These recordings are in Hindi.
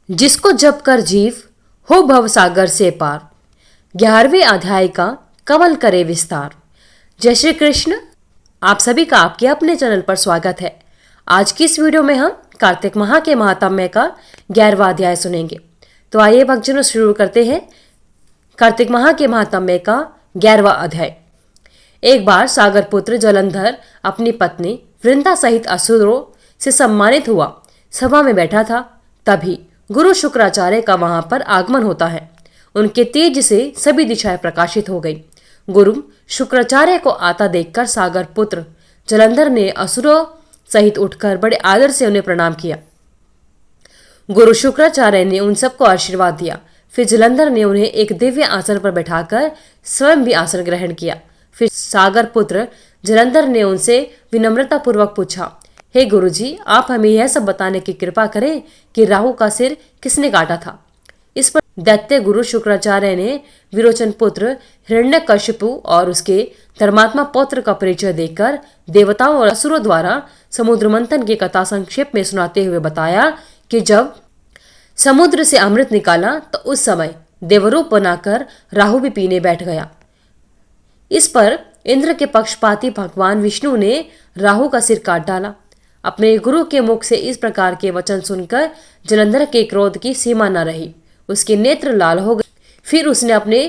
जिसको जप कर जीव हो भव सागर से पार। 11वें अध्याय का कमल करे विस्तार। जय श्री कृष्ण। आप सभी का आपके अपने चैनल पर स्वागत है। आज की इस वीडियो में हम कार्तिक माह के महात्म्य का 11वां अध्याय सुनेंगे। तो आइए भक्तजनों शुरू करते हैं कार्तिक माह के महात्म्य का 11वां अध्याय। एक बार सागर पुत्र जलंधर अपनी पत्नी वृंदा सहित असुरों से सम्मानित हुआ सभा में बैठा था। तभी गुरु शुक्राचार्य का वहां पर आगमन होता है। उनके तेज से सभी दिशाएं प्रकाशित हो गई। गुरु शुक्राचार्य को आता देखकर सागर पुत्र जलंधर ने असुरों सहित उठकर बड़े आदर से उन्हें प्रणाम किया। गुरु शुक्राचार्य ने उन सबको आशीर्वाद दिया। फिर जलंधर ने उन्हें एक दिव्य आसन पर बैठाकर स्वयं भी आसन ग्रहण किया। फिर सागर पुत्र जलंधर ने उनसे विनम्रता पूर्वक पूछा, हे गुरुजी, आप हमें यह सब बताने की कृपा करें कि राहु का सिर किसने काटा था। इस पर दैत्य गुरु शुक्राचार्य ने विरोचन पुत्र हिरण्यकशिपु और उसके धर्मात्मा पौत्र का परिचय देकर देवताओं और असुरों द्वारा समुद्र मंथन की कथा संक्षेप में सुनाते हुए बताया कि जब समुद्र से अमृत निकाला तो उस समय देवरूप बनाकर राहु भी पीने बैठ गया। इस पर इंद्र के पक्षपाती भगवान विष्णु ने राहु का सिर काट डाला। अपने गुरु के मुख से इस प्रकार के वचन सुनकर जलंधर के क्रोध की सीमा न रही। उसके नेत्र लाल हो गए। फिर उसने अपने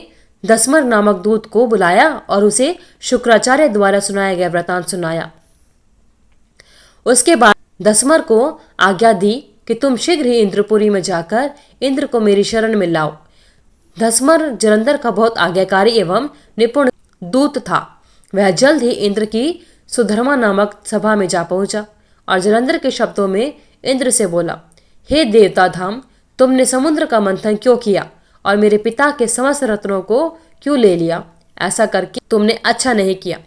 दसमर नामक दूत को बुलाया और उसे शुक्राचार्य द्वारा सुनाया गया वृतांत सुनाया। उसके बाद दसमर को आज्ञा दी कि तुम शीघ्र ही इंद्रपुरी में जाकर इंद्र को मेरी शरण में लाओ। दसमर जलंधर का बहुत आज्ञाकारी एवं निपुण दूत था। वह जल्द ही इंद्र की सुधर्मा नामक सभा में जा पहुंचा और जलंधर के शब्दों में इंद्र से बोला, हे देवता धाम, तुमने समुद्र का मंथन क्यों किया और मेरे पिता के समस्त रत्नों को क्यों ले लिया? ऐसा करके तुमने अच्छा नहीं किया।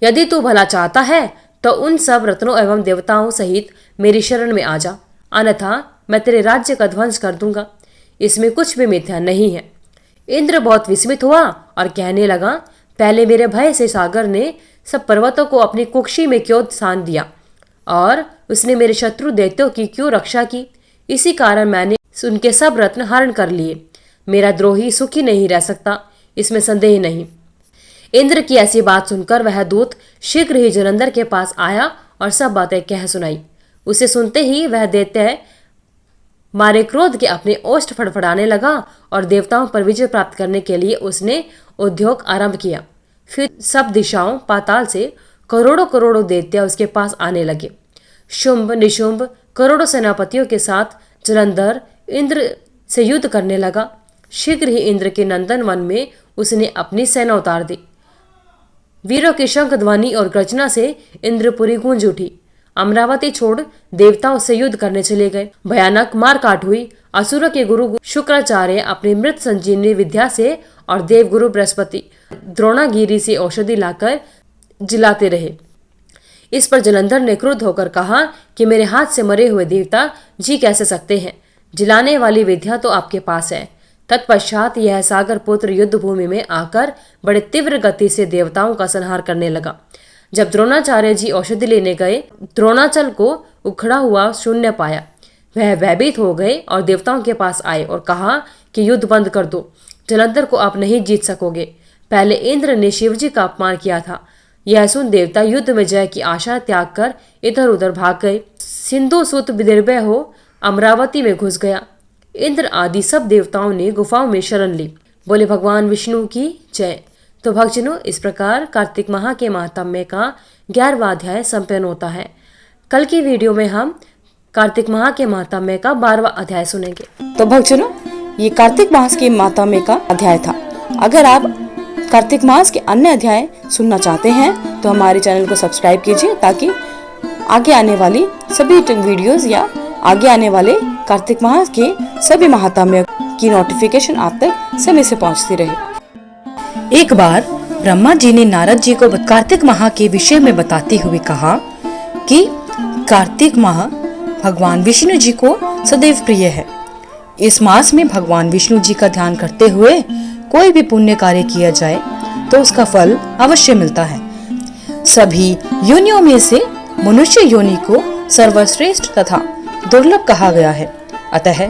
यदि तू भला चाहता है तो उन सब रत्नों एवं देवताओं सहित मेरी शरण में आ जा, अन्यथा मैं तेरे राज्य का ध्वंस कर दूंगा। इसमें कुछ भी मिथ्या नहीं है। इंद्र बहुत विस्मित हुआ और कहने लगा, पहले मेरे भय से सागर ने सब पर्वतों को अपनी कुक्षी में क्यों स्थान दिया और उसने मेरे शत्रु दैत्यों की क्यों रक्षा की? इसी कारण मैंने उनके सब रत्न हरण कर लिए। मेरा द्रोही सुखी नहीं रह सकता, इसमें संदेह नहीं। इंद्र की ऐसी बात सुनकर वह दूत शीघ्र ही जलंधर के पास आया और सब बातें कह सुनाई। उसे सुनते ही वह दैत्य मारे क्रोध के अपने ओष्ठ फड़फड़ाने लगा और देवताओं पर विजय प्राप्त करने के लिए उसने उद्योग आरंभ किया। फिर सब दिशाओं पाताल से करोड़ों करोड़ों दैत्य उसके पास आने लगे। शुंभ निशुंभ करोड़ों सेनापतियों के साथ जलंधर इंद्र से युद्ध करने लगा। शीघ्र ही इंद्र के नंदन वन में उसने अपनी सेना उतार दी। वीरों की शंख ध्वनि और गर्जना से इंद्रपुरी गूंज उठी। अमरावती छोड़ देवताओं से युद्ध करने चले गए। भयानक मारकाट हुई। असुरों के गुरु शुक्राचार्य अपनी मृत संजीवनी विद्या से और देवगुरु बृहस्पति द्रोणागिरी से औषधि लाकर जिलाते रहे। इस पर जलंधर ने क्रुद्ध होकर कहा कि मेरे हाथ से मरे हुए देवता जी कैसे सकते हैं? जिलाने वाली विद्या तो आपके पास है। तत्पश्चात यह सागर पुत्र युद्ध भूमि में आकर बड़े तीव्र गति से देवताओं का संहार करने लगा। जब द्रोणाचार्य जी औषधि लेने गए, द्रोणाचल को उखड़ा हुआ शून्य पाया। वह भयभीत हो गए और देवताओं के पास आए और कहा कि युद्ध बंद कर दो, जलंधर को आप नहीं जीत सकोगे। पहले इंद्र ने शिवजी का अपमान किया था। यह सुन देवता युद्ध में जय की आशा त्याग कर इधर उधर भाग गए। सिंधु सुत निर्भय हो अमरावती में घुस गया। इंद्र आदि सब देवताओं ने गुफाओं में शरण ली। बोले भगवान विष्णु की जय। तो भक्तजनों, इस प्रकार कार्तिक माह के महात्म्य का 11वां अध्याय संपन्न होता है। कल की वीडियो में हम कार्तिक माह के महात्म्य का 12वां अध्याय सुनेंगे। तो भक्तजनों, ये कार्तिक मास के महात्म्य का अध्याय था। अगर आप कार्तिक मास के अन्य अध्याय सुनना चाहते हैं तो हमारे चैनल को सब्सक्राइब कीजिए, ताकि आगे आने वाली सभी वीडियोस या आगे आने वाले कार्तिक मास के सभी महात्म्य की नोटिफिकेशन आप तक समय से पहुंचती रहे। एक बार ब्रह्मा जी ने नारद जी को कार्तिक माह के विषय में बताते हुए कहा कि कार्तिक माह भगवान विष्णु जी को सदैव प्रिय है। इस मास में भगवान विष्णु जी का ध्यान करते हुए कोई भी पुण्य कार्य किया जाए तो उसका फल अवश्य मिलता है। सभी योनियों में से मनुष्य योनि को सर्वश्रेष्ठ तथा दुर्लभ कहा गया है। अतः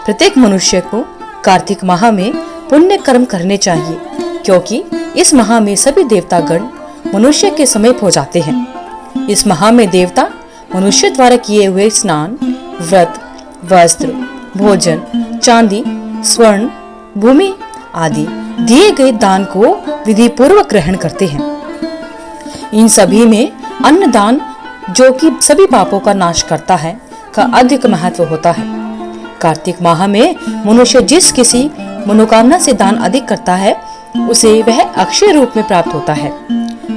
प्रत्येक मनुष्य को कार्तिक माह में पुण्य कर्म करने चाहिए, क्योंकि इस माह में सभी देवतागण मनुष्य के समीप हो जाते हैं। इस माह में देवता मनुष्य द्वारा किए हुए स्नान, व्रत, वस्त्र, भोजन, चांदी, स्वर्ण, भूमि आदि दिए गए दान को विधि पूर्वक ग्रहण करते हैं। इन सभी में अन्न दान, जो कि सभी पापों का नाश करता है, का अधिक महत्व होता है। कार्तिक माह में मनुष्य जिस किसी मनोकामना से दान अधिक करता है, उसे वह अक्षय रूप में प्राप्त होता है।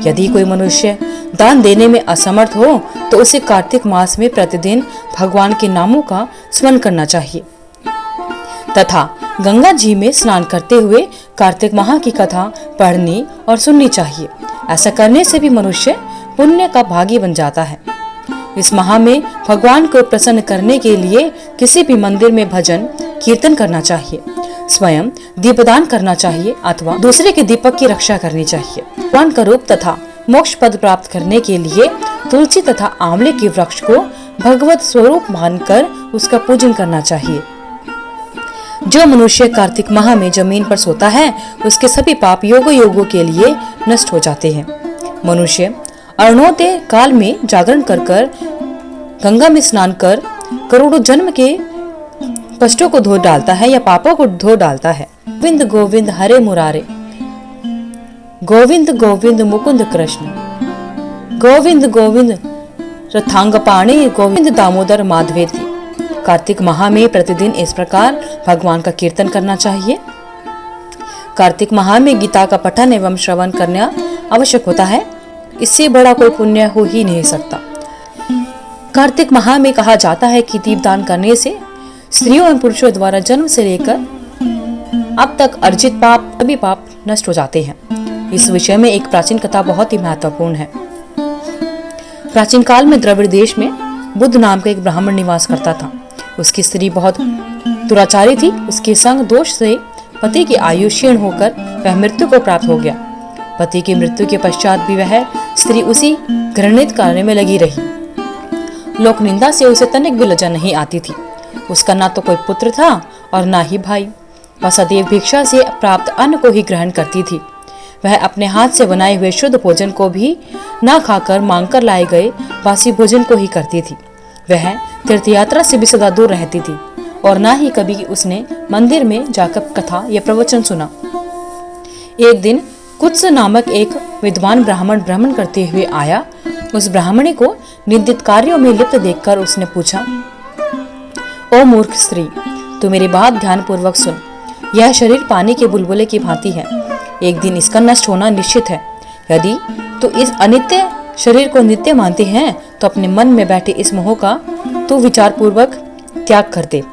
यदि कोई मनुष्य दान देने में असमर्थ हो तो उसे कार्तिक मास में प्रतिदिन भगवान के नामों का स्मरण करना चाहिए तथा गंगा जी में स्नान करते हुए कार्तिक माह की कथा पढ़नी और सुननी चाहिए। ऐसा करने से भी मनुष्य पुण्य का भागी बन जाता है। इस माह में भगवान को प्रसन्न करने के लिए किसी भी मंदिर में भजन कीर्तन करना चाहिए, स्वयं दीपदान करना चाहिए अथवा दूसरे के दीपक की रक्षा करनी चाहिए। भगवान का रूप तथा मोक्ष पद प्राप्त करने के लिए तुलसी तथा आंवले के वृक्ष को भगवत स्वरूप मानकर उसका पूजन करना चाहिए। जो मनुष्य कार्तिक माह में जमीन पर सोता है, उसके सभी पाप योगों के लिए नष्ट हो जाते हैं। मनुष्य अरुणोदय काल में जागरण कर गंगा में स्नान कर करोड़ों जन्म के कष्टों को धो डालता है या पापों को धो डालता है। गोविंद गोविंद हरे मुरारे, गोविंद गोविंद मुकुंद कृष्ण, गोविंद गोविंद रथांगपाणि, गोविंद दामोदर माधवेति। कार्तिक माह में प्रतिदिन इस प्रकार भगवान का कीर्तन करना चाहिए। कार्तिक माह में गीता का पठन एवं श्रवण करना आवश्यक होता है। इससे बड़ा कोई पुण्य हो ही नहीं सकता। कार्तिक माह में कहा जाता है कि दीपदान करने से स्त्रियों एवं पुरुषों द्वारा जन्म से लेकर अब तक अर्जित पाप, सभी पाप नष्ट हो जाते हैं। इस विषय में एक प्राचीन कथा बहुत ही महत्वपूर्ण है। प्राचीन काल में द्रविड़ देश में बुद्ध नाम का एक ब्राह्मण निवास करता था। उसकी स्त्री बहुत दुराचारी थी। उसके संग दोष से पति की आयु क्षीण होकर वह मृत्यु को प्राप्त हो गया। पति की मृत्यु के पश्चात भी वह स्त्री उसी घृणित कार्य में लगी रही। लोक निंदा से उसे तनिक भी लज्जा नहीं आती थी। उसका ना तो कोई पुत्र था और ना ही भाई। वह सदैव भिक्षा से प्राप्त अन्न को ही ग्रहण करती थी। वह अपने हाथ से बनाए हुए शुद्ध भोजन को भी ना खाकर मांगकर लाए गए बासी भोजन को ही करती थी। वह तीर्थ यात्रा से भी सदा दूर रहती थी और ना ही कभी उसने मंदिर में जाकर कथा या प्रवचन सुना। एक दिन कुत्स नामक एक विद्वान ब्राह्मण भ्रमण करते हुए आया। उस ब्राह्मणी को निंदित कार्यों में लिप्त देखकर उसने पूछा, ओ मूर्ख स्त्री, तू मेरी बात ध्यान पूर्वक सुन। यह शरीर पानी के बुलबुले की भांति है। एक दिन इसका नष्ट होना निश्चित है। यदि तू इस अनित्य शरीर को नित्य मानती है तो अपने मन में बैठे इस मोह का तू विचार पूर्वक त्याग कर दे।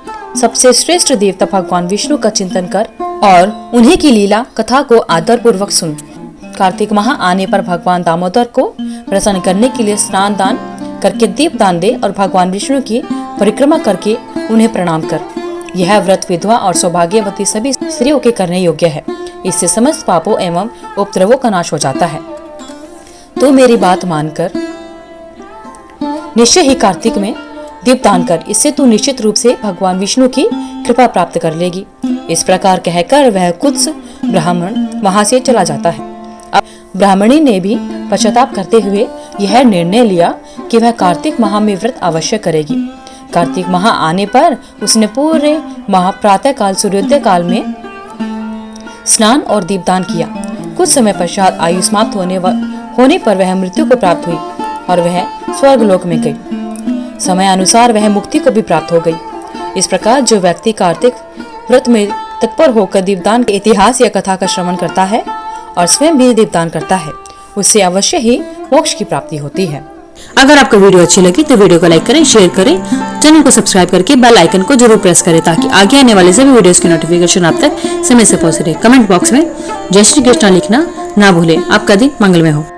सबसे श्रेष्ठ देवता भगवान विष्णु का चिंतन कर और उन्हीं की लीला कथा को आदर पूर्वक सुन। कार्तिक माह आने पर भगवान दामोदर को प्रसन्न करने के लिए स्नान दान करके दीप दान दे और भगवान विष्णु की परिक्रमा करके उन्हें प्रणाम कर। यह व्रत विधवा और सौभाग्यवती सभी स्त्रियों के करने योग्य है। इससे समस्त पापों एवं उपद्रवों का नाश हो जाता है। तो मेरी बात मानकर निश्चय ही कार्तिक में दीपदान कर। इससे तू निश्चित रूप से भगवान विष्णु की कृपा प्राप्त कर लेगी। इस प्रकार कहकर वह कुत्स ब्राह्मण वहां से चला जाता है। अब ब्राह्मणी ने भी पश्चाताप करते हुए यह निर्णय लिया कि वह कार्तिक माह में व्रत अवश्य करेगी। कार्तिक माह आने पर उसने पूरे माह प्रातः काल सूर्योदय काल में स्नान और दीपदान किया। कुछ समय पश्चात आयु समाप्त होने पर वह मृत्यु को प्राप्त हुई और वह स्वर्ग लोक में गई। समय अनुसार वह मुक्ति को भी प्राप्त हो गई। इस प्रकार जो व्यक्ति कार्तिक व्रत में तत्पर होकर दीपदान के इतिहास या कथा का श्रवण करता है और स्वयं भी दीपदान करता है, उससे अवश्य ही मोक्ष की प्राप्ति होती है। अगर आपको वीडियो अच्छी लगी तो वीडियो को लाइक करें, शेयर करें, चैनल को सब्सक्राइब करके बेल आइकन को जरूर प्रेस करें ताकि आगे आने वाले सभी वीडियोस की नोटिफिकेशन आप तक समय से पहुंच रहे। कमेंट बॉक्स में जय श्री कृष्ण लिखना ना भूलें। आपका दिन मंगलमय हो।